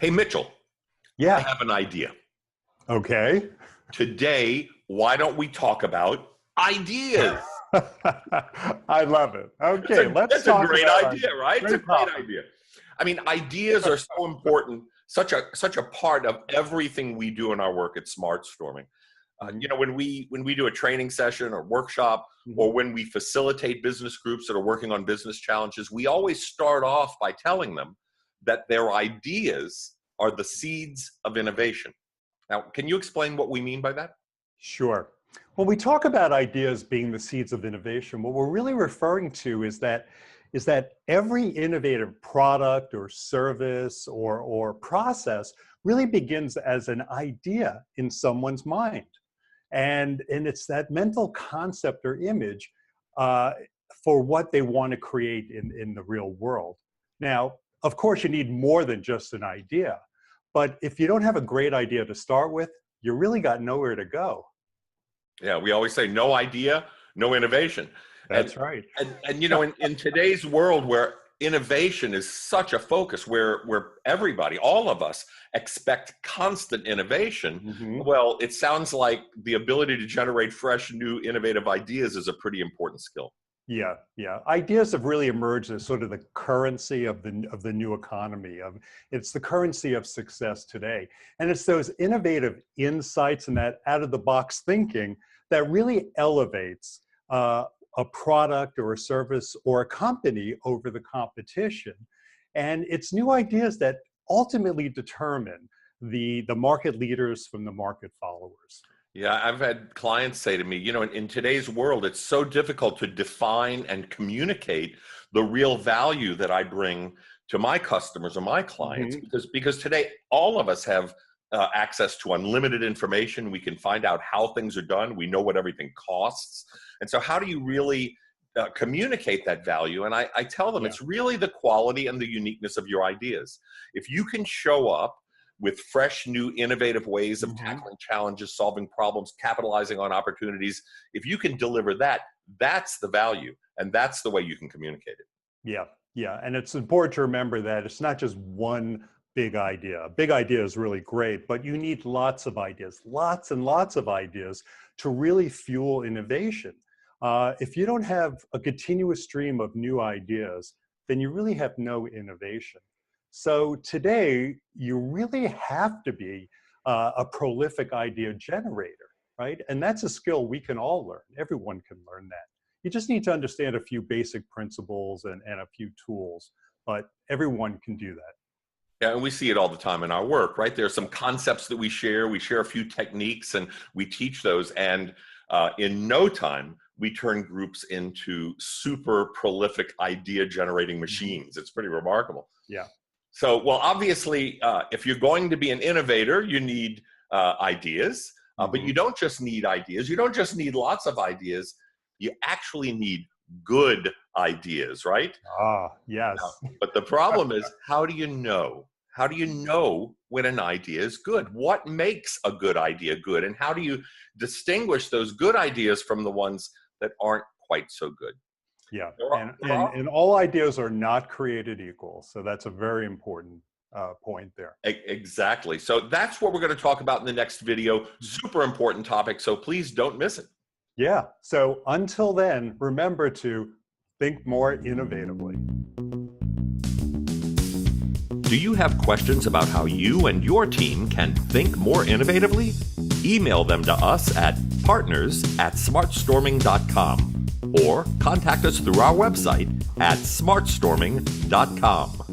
Hey, Mitchell. Yeah. I have an idea. Okay. Today, why don't we talk about ideas? I love it. Okay, that's a great idea, right? It's a great idea. I mean, ideas are so important, such a part of everything we do in our work at SmartStorming. When we do a training session or workshop, or when we facilitate business groups that are working on business challenges, we always start off by telling them that their ideas are the seeds of innovation. Now, can you explain what we mean by that? Sure. When we talk about ideas being the seeds of innovation, what we're really referring to is that every innovative product or service or process really begins as an idea in someone's mind. And it's that mental concept or image for what they want to create in the real world. Now, of course, you need more than just an idea. But if you don't have a great idea to start with, you really got nowhere to go. Yeah, we always say no idea, no innovation. That's right. And in today's world where innovation is such a focus, where everybody, all of us, expect constant innovation, well, it sounds like the ability to generate fresh, new, innovative ideas is a pretty important skill. Yeah. Ideas have really emerged as sort of the currency of the new economy. It's the currency of success today. And it's those innovative insights and that out-of-the-box thinking that really elevates a product or a service or a company over the competition. And it's new ideas that ultimately determine the market leaders from the market followers. Yeah, I've had clients say to me, in today's world, it's so difficult to define and communicate the real value that I bring to my customers or my clients, because today all of us have access to unlimited information. We can find out how things are done. We know what everything costs. And so how do you really communicate that value? And I tell them it's really the quality and the uniqueness of your ideas. If you can show up with fresh, new, innovative ways of tackling challenges, solving problems, capitalizing on opportunities, if you can deliver that, that's the value, and that's the way you can communicate it. Yeah, and it's important to remember that it's not just one big idea. A big idea is really great, but you need lots of ideas, lots and lots of ideas to really fuel innovation. If you don't have a continuous stream of new ideas, then you really have no innovation. So today, you really have to be a prolific idea generator, right? And that's a skill we can all learn. Everyone can learn that. You just need to understand a few basic principles and a few tools, but everyone can do that. Yeah, and we see it all the time in our work, right? There are some concepts that we share. We share a few techniques and we teach those. And in no time, we turn groups into super prolific idea generating machines. It's pretty remarkable. Yeah. So, well, obviously, if you're going to be an innovator, you need ideas, but you don't just need ideas. You don't just need lots of ideas. You actually need good ideas, right? Yes. But the problem is, how do you know? How do you know when an idea is good? What makes a good idea good? And how do you distinguish those good ideas from the ones that aren't quite so good? Yeah, and all ideas are not created equal. So that's a very important point there. Exactly. So that's what we're going to talk about in the next video. Super important topic. So please don't miss it. Yeah. So until then, remember to think more innovatively. Do you have questions about how you and your team can think more innovatively? Email them to us at partners@smartstorming.com or contact us through our website at smartstorming.com.